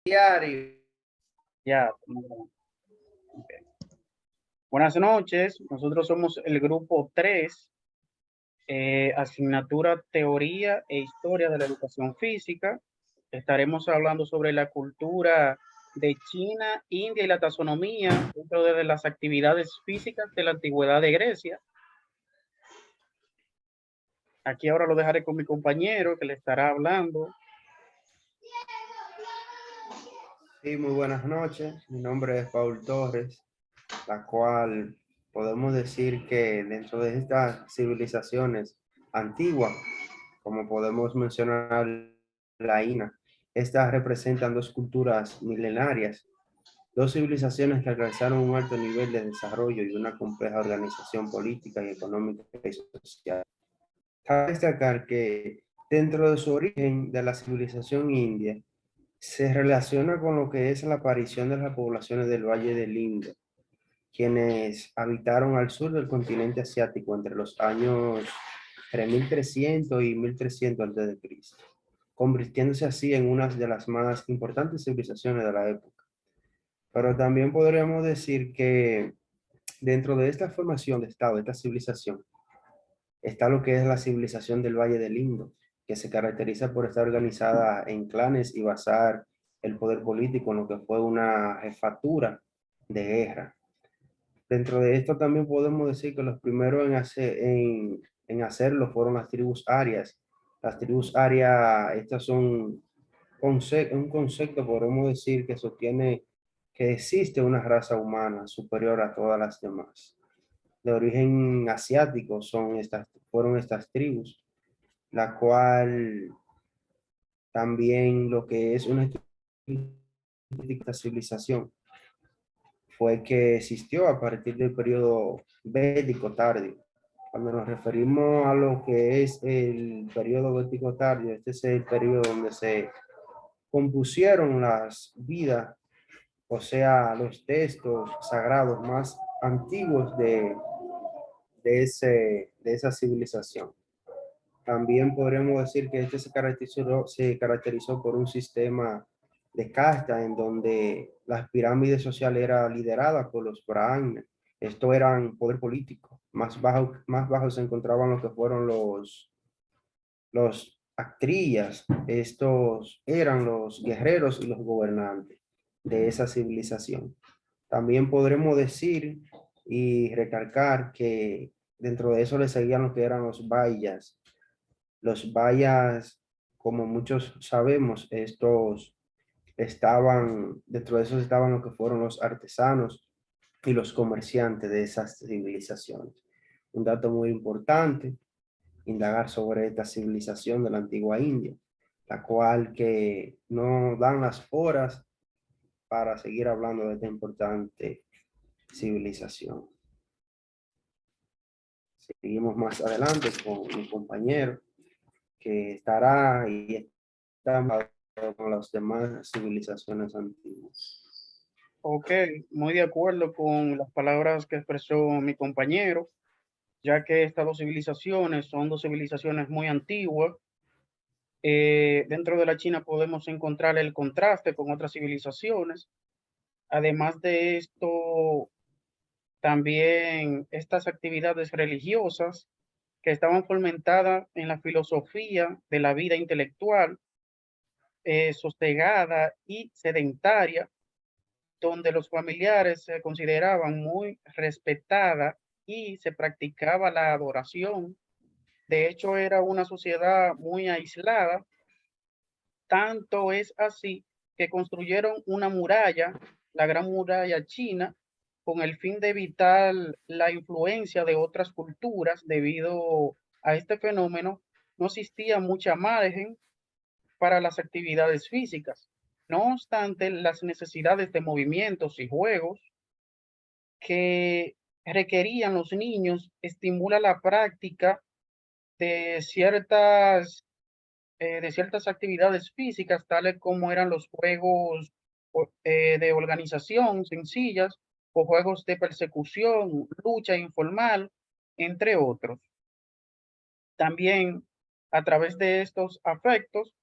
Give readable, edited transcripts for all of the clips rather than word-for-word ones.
Diario. Ya. Okay. Buenas noches, nosotros somos el grupo 3, asignatura Teoría e Historia de la Educación Física. Estaremos hablando sobre la cultura de China, India y la taxonomía dentro de las actividades físicas de la antigüedad de Grecia. Aquí ahora lo dejaré con mi compañero que le estará hablando. Sí, muy buenas noches. Mi nombre es Paul Torres, la cual podemos decir que dentro de estas civilizaciones antiguas, como podemos mencionar la INA, estas representan dos culturas milenarias, dos civilizaciones que alcanzaron un alto nivel de desarrollo y una compleja organización política y económica y social. Cabe destacar que dentro de su origen de la civilización india, se relaciona con lo que es la aparición de las poblaciones del Valle del Indo, quienes habitaron al sur del continente asiático entre los años 3300 y 1300 a.C., convirtiéndose así en una de las más importantes civilizaciones de la época. Pero también podríamos decir que dentro de esta formación de Estado, de esta civilización, está lo que es la civilización del Valle del Indo, que se caracteriza por estar organizada en clanes y basar el poder político en lo que fue una jefatura de guerra. Dentro de esto también podemos decir que los primeros en hacerlo fueron las tribus arias. Las tribus arias, estas son un concepto, podemos decir, que sostiene que existe una raza humana superior a todas las demás. De origen asiático fueron estas tribus, la cual también lo que es una civilización fue que existió a partir del periodo védico tardío. Cuando nos referimos a lo que es el periodo védico tardío, este es el periodo donde se compusieron las vidas, o sea, los textos sagrados más antiguos de esa civilización. También podríamos decir que este se caracterizó por un sistema de casta en donde las pirámides sociales eran lideradas por los brahmanes. Esto eran poder político. Más bajo se encontraban lo que fueron los actrías. Estos eran los guerreros y los gobernantes de esa civilización. También podremos decir y recalcar que dentro de eso le seguían lo que eran los bayas. Los bayas, como muchos sabemos, estos dentro de esos estaban lo que fueron los artesanos y los comerciantes de esas civilizaciones. Un dato muy importante, indagar sobre esta civilización de la antigua India, la cual que no dan las horas para seguir hablando de esta importante civilización. Seguimos más adelante con mi compañero que estará y está con las demás civilizaciones antiguas. Ok, muy de acuerdo con las palabras que expresó mi compañero, ya que estas dos civilizaciones son dos civilizaciones muy antiguas. Dentro de la China podemos encontrar el contraste con otras civilizaciones. Además de esto, también estas actividades religiosas que estaban fomentadas en la filosofía de la vida intelectual, sosegada y sedentaria, donde los familiares se consideraban muy respetadas y se practicaba la adoración. De hecho, era una sociedad muy aislada. Tanto es así que construyeron una muralla, la Gran Muralla China, con el fin de evitar la influencia de otras culturas. Debido a este fenómeno, no existía mucha margen para las actividades físicas. No obstante, las necesidades de movimientos y juegos que requerían los niños estimula la práctica de ciertas actividades físicas, tales como eran los juegos de organización sencillas o juegos de persecución, lucha informal, entre otros. También a través de estos afectos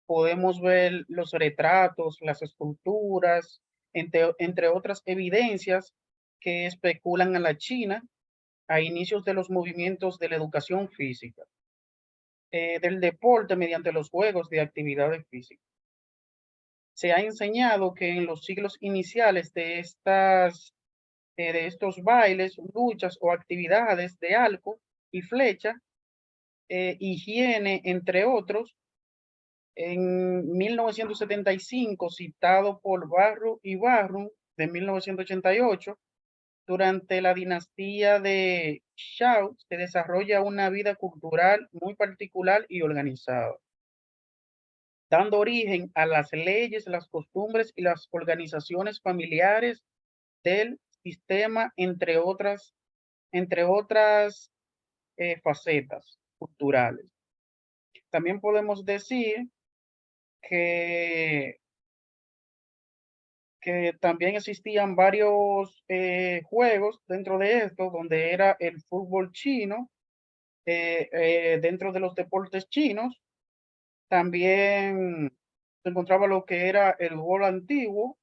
podemos ver los retratos, las esculturas, entre otras evidencias que especulan a la China a inicios de los movimientos de la educación física, del deporte mediante los juegos de actividades físicas. Se ha enseñado que en los siglos iniciales de estos bailes, luchas o actividades de arco y flecha, higiene, entre otros, en 1975, citado por Barrow y Barrow de 1988, durante la dinastía de Shao se desarrolla una vida cultural muy particular y organizada, dando origen a las leyes, las costumbres y las organizaciones familiares del sistema, entre otras facetas culturales. También podemos decir que, que también existían varios juegos dentro de esto, donde era el fútbol chino, dentro de los deportes chinos. También se encontraba lo que era el gol antiguo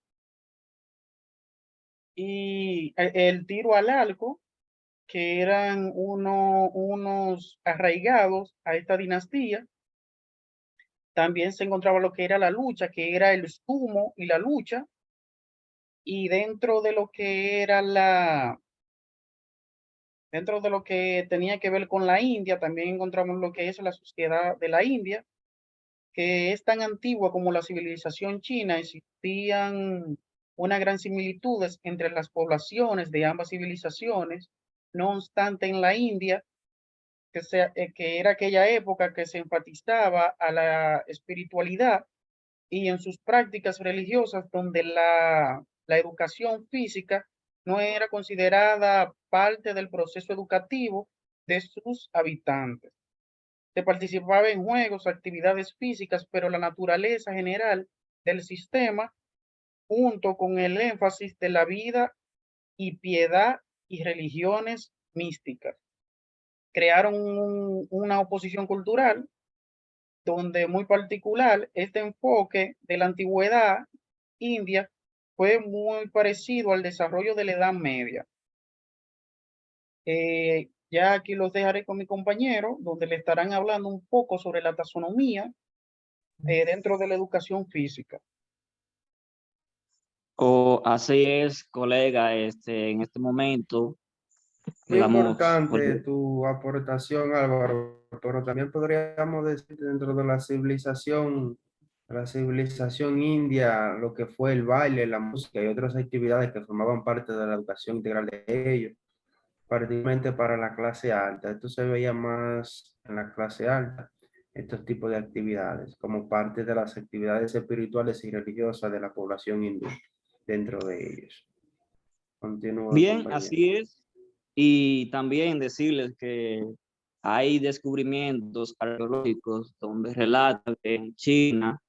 y el tiro al arco, que eran unos arraigados a esta dinastía. También se encontraba lo que era la lucha, que era el sumo y la lucha. Y dentro de lo que era dentro de lo que tenía que ver con la India, también encontramos lo que es la sociedad de la India, que es tan antigua como la civilización china. Existían una gran similitudes entre las poblaciones de ambas civilizaciones. No obstante, en la India, que era aquella época que se enfatizaba a la espiritualidad, y en sus prácticas religiosas, donde la educación física no era considerada parte del proceso educativo de sus habitantes. Se participaba en juegos, actividades físicas, pero la naturaleza general del sistema, junto con el énfasis de la vida y piedad y religiones místicas, crearon una oposición cultural donde muy particular este enfoque de la antigüedad india fue muy parecido al desarrollo de la Edad Media. Ya aquí los dejaré con mi compañero, donde le estarán hablando un poco sobre la taxonomía dentro de la educación física. O así es, colega, en este momento Muy hablamos, importante tu aportación, Álvaro, pero también podríamos decir dentro de la civilización india, lo que fue el baile, la música y otras actividades que formaban parte de la educación integral de ellos, particularmente para la clase alta. Esto se veía más en la clase alta, estos tipos de actividades, como parte de las actividades espirituales y religiosas de la población hindú dentro de ellos. Continúa, bien, compañero. así es. Y también decirles que hay descubrimientos arqueológicos donde relatan que en China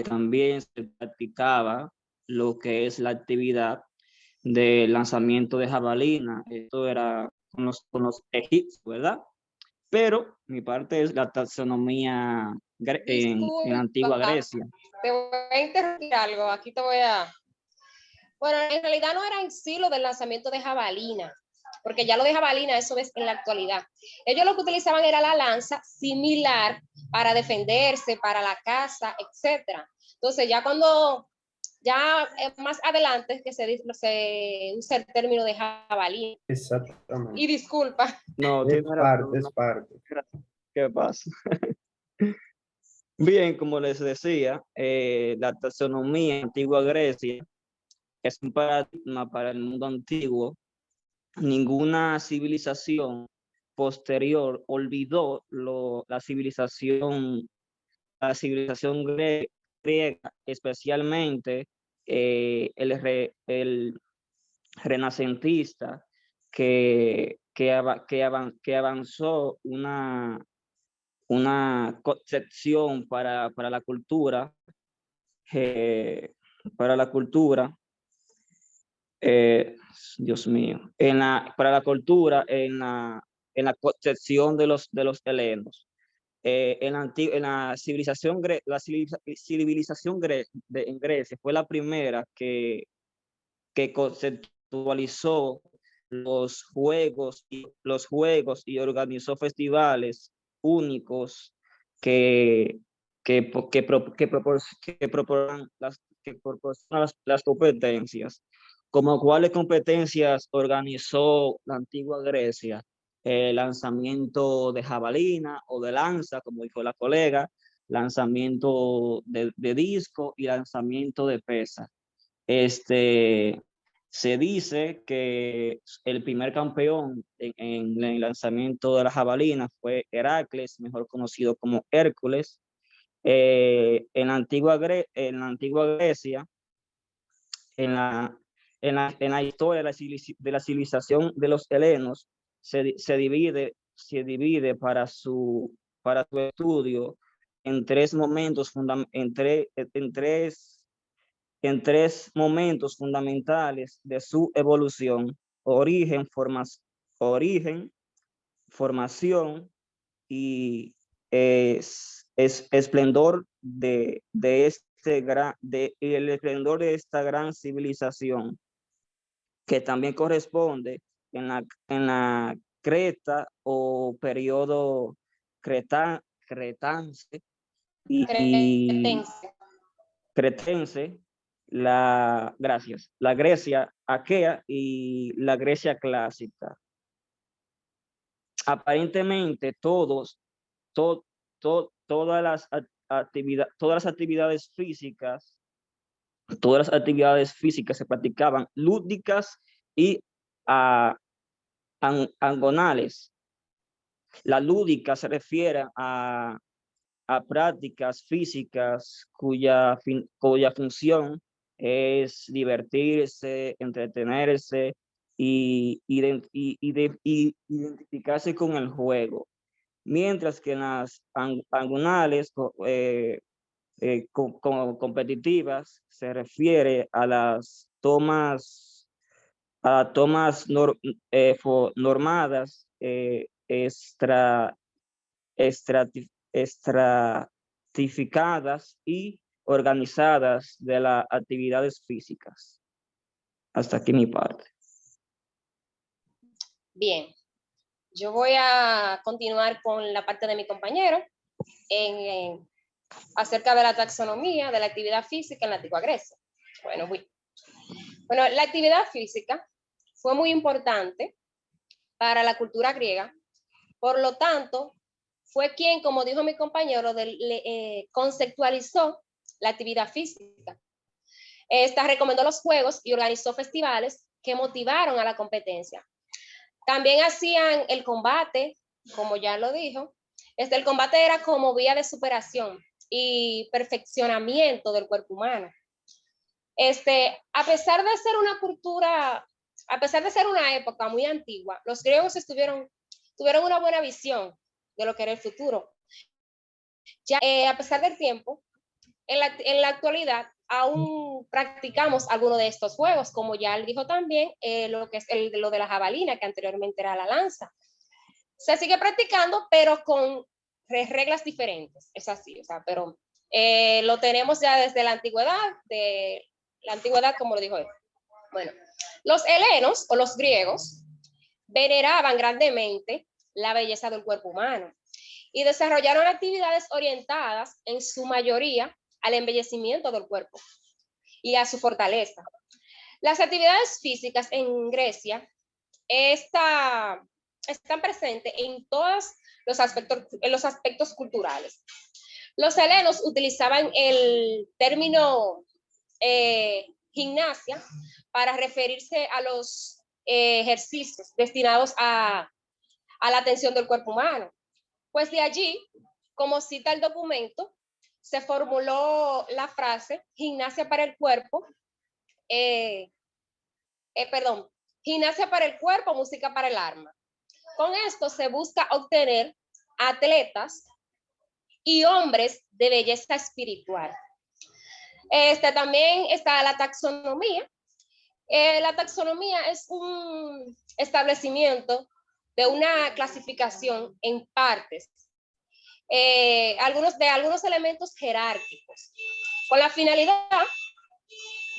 también se practicaba lo que es la actividad de lanzamiento de jabalina. Esto era con los egipcios, ¿verdad? Pero mi parte es la taxonomía en antigua Disculpa, Grecia. te voy a interrumpir algo. Aquí te voy a... Bueno, en realidad no era en sí lo del lanzamiento de jabalina, porque ya lo de jabalina, eso es en la actualidad. Ellos lo que utilizaban era la lanza similar para defenderse, para la caza, etc. Entonces, ya cuando, ya más adelante es que se usa el término de jabalina. Exactamente. Y disculpa. No, Es tiene razón. parte, es parte. ¿Qué pasa? Bien, como les decía, la taxonomía en antigua Grecia es un paradigma para el mundo antiguo. Ninguna civilización posterior olvidó la civilización griega, especialmente el renacentista, que avanzó una concepción para la cultura, para la cultura, Dios mío, para la cultura en la concepción de los helenos. en la civilización, en Grecia fue la primera que conceptualizó los juegos y organizó festivales únicos proporcionan las competencias. Como cuáles competencias organizó la antigua Grecia: lanzamiento de jabalina o de lanza, como dijo la colega, lanzamiento de disco y lanzamiento de pesa. Se dice que el primer campeón en el lanzamiento de la jabalina fue Heracles, mejor conocido como Hércules. En la antigua Grecia, en la historia de la civilización de los helenos, se divide para su estudio en tres momentos momentos fundamentales de su evolución: origen, formación y esplendor el esplendor de esta gran civilización, que también corresponde en la Creta o periodo cretense la Grecia aquea y la Grecia clásica. Aparentemente todas las actividades físicas se practicaban lúdicas y angonales. La lúdica se refiere a prácticas físicas cuya función es divertirse, entretenerse y identificarse con el juego, mientras que en las angonales competitivas se refiere a las tomas normadas, estratificadas y organizadas de las actividades físicas. Hasta aquí mi parte. Bien, yo voy a continuar con la parte de mi compañero acerca de la taxonomía de la actividad física en la antigua Grecia. Bueno, la actividad física fue muy importante para la cultura griega, por lo tanto, fue quien, como dijo mi compañero, conceptualizó la actividad física. Esta recomendó los juegos y organizó festivales que motivaron a la competencia. También hacían el combate, como ya lo dijo. El combate era como vía de superación y perfeccionamiento del cuerpo humano. A pesar de ser una cultura, a pesar de ser una época muy antigua, los griegos tuvieron una buena visión de lo que era el futuro. Ya, a pesar del tiempo, en la actualidad aún practicamos algunos de estos juegos, como ya él dijo también, lo que es lo de la jabalina, que anteriormente era la lanza. Se sigue practicando, pero con reglas diferentes, es así, o sea, pero lo tenemos ya desde la antigüedad, como lo dijo él. Bueno, los helenos o los griegos veneraban grandemente la belleza del cuerpo humano y desarrollaron actividades orientadas en su mayoría al embellecimiento del cuerpo y a su fortaleza. Las actividades físicas en Grecia están presentes en todos los aspectos culturales. Los helenos utilizaban el término gimnasia para referirse a los ejercicios destinados a la atención del cuerpo humano. Pues de allí, como cita el documento, se formuló la frase gimnasia para el cuerpo, gimnasia para el cuerpo, música para el alma. Con esto se busca obtener atletas y hombres de belleza espiritual. También está la taxonomía. La taxonomía es un establecimiento de una clasificación en partes algunos elementos jerárquicos, con la finalidad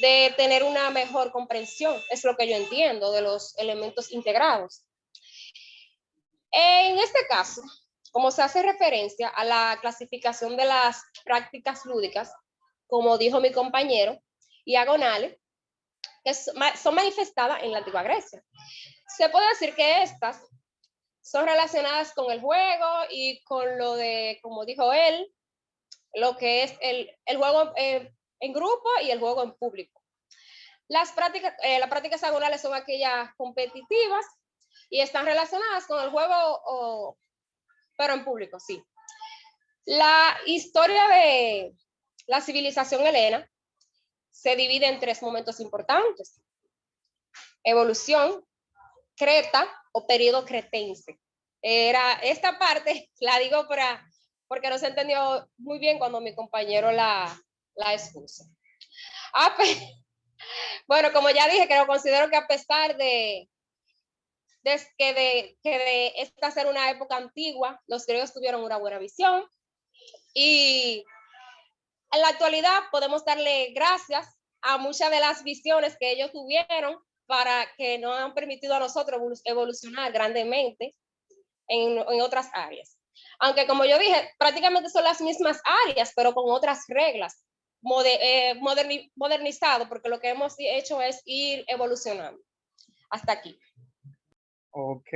de tener una mejor comprensión, es lo que yo entiendo de los elementos integrados. En este caso, como se hace referencia a la clasificación de las prácticas lúdicas, como dijo mi compañero, diagonales, que son manifestadas en la antigua Grecia. Se puede decir que estas son relacionadas con el juego y con lo de, como dijo él, lo que es el juego en grupo y el juego en público. Las prácticas diagonales son aquellas competitivas y están relacionadas con el juego, pero en público, sí. La historia de la civilización helena se divide en 3 momentos importantes: evolución, Creta o periodo cretense. Esta parte la digo porque no se entendió muy bien cuando mi compañero la expuso. Bueno, como ya dije, que lo considero que a pesar de esta ser una época antigua, los griegos tuvieron una buena visión y en la actualidad podemos darle gracias a muchas de las visiones que ellos tuvieron para que nos han permitido a nosotros evolucionar grandemente en otras áreas. Aunque como yo dije, prácticamente son las mismas áreas, pero con otras reglas, modernizado, porque lo que hemos hecho es ir evolucionando. Hasta aquí. Ok.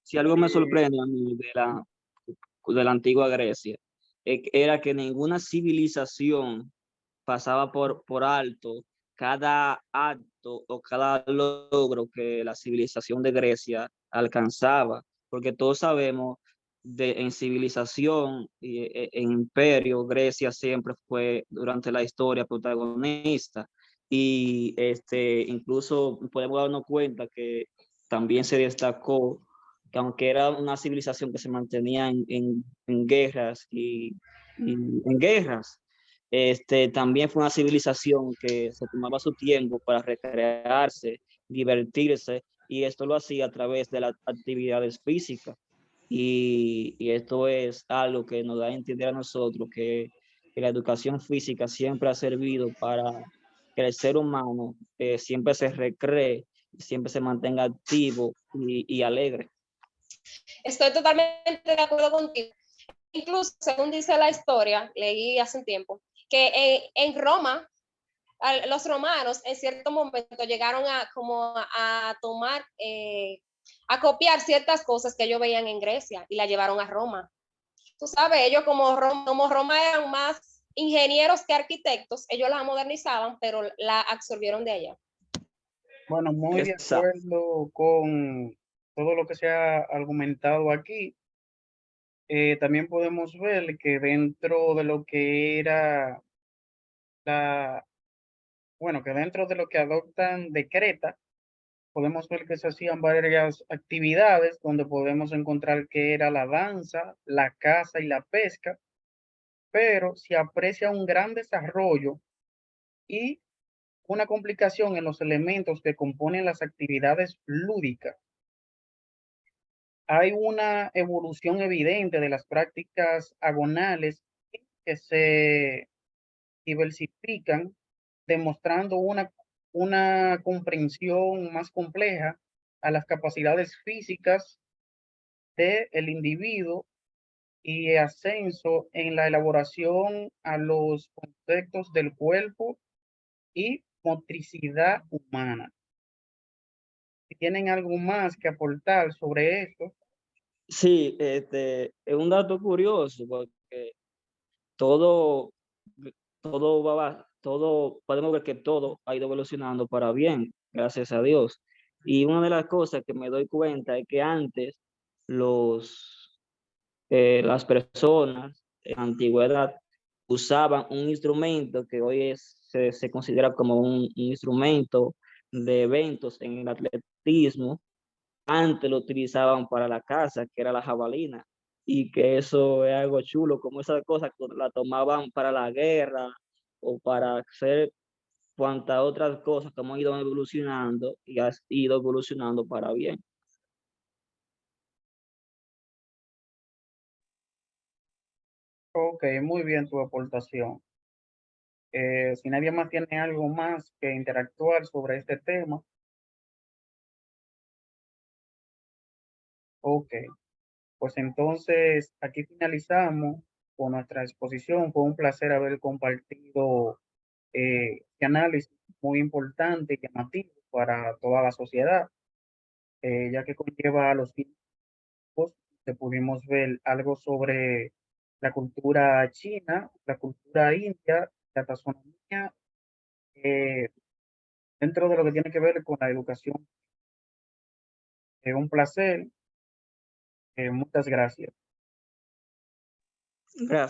Si algo me sorprende a mí de la antigua Grecia, era que ninguna civilización pasaba por alto cada acto o cada logro que la civilización de Grecia alcanzaba, porque todos sabemos en civilización y en imperio, Grecia siempre fue durante la historia protagonista y incluso podemos darnos cuenta que también se destacó que aunque era una civilización que se mantenía en guerras y en guerras, también fue una civilización que se tomaba su tiempo para recrearse, divertirse, y esto lo hacía a través de las actividades físicas. Y esto es algo que nos da a entender a nosotros que la educación física siempre ha servido para que el ser humano siempre se recree, siempre se mantenga activo y alegre. Estoy totalmente de acuerdo contigo. Incluso, según dice la historia, leí hace un tiempo, que en Roma, los romanos en cierto momento llegaron a tomar, a copiar ciertas cosas que ellos veían en Grecia y la llevaron a Roma. Tú sabes, ellos como Roma eran más ingenieros que arquitectos, ellos la modernizaban, pero la absorbieron de allá. Bueno, muy de acuerdo con todo lo que se ha argumentado aquí. También podemos ver que dentro de lo que era que dentro de lo que adoptan de Creta, podemos ver que se hacían varias actividades donde podemos encontrar que era la danza, la caza y la pesca, pero se aprecia un gran desarrollo y una complicación en los elementos que componen las actividades lúdicas. Hay una evolución evidente de las prácticas agonales que se diversifican, demostrando una comprensión más compleja a las capacidades físicas del individuo y ascenso en la elaboración a los conceptos del cuerpo y motricidad humana. Si tienen algo más que aportar sobre esto. Sí, es un dato curioso porque todo podemos ver que todo ha ido evolucionando para bien, gracias a Dios. Y una de las cosas que me doy cuenta es que antes las personas en la antigüedad usaban un instrumento que hoy se considera como un instrumento de eventos en el atletismo. Antes lo utilizaban para la caza, que era la jabalina, y que eso es algo chulo, como esas cosas la tomaban para la guerra o para hacer cuantas otras cosas que hemos ido evolucionando y ha ido evolucionando para bien. Ok, muy bien tu aportación. Si nadie más tiene algo más que interactuar sobre este tema, ok, pues entonces aquí finalizamos con nuestra exposición. Fue un placer haber compartido este análisis muy importante y llamativo para toda la sociedad, ya que conlleva a los tiempos que pudimos ver algo sobre la cultura china, la cultura india, la taxonomía, dentro de lo que tiene que ver con la educación. Es un placer, muchas gracias. Gracias.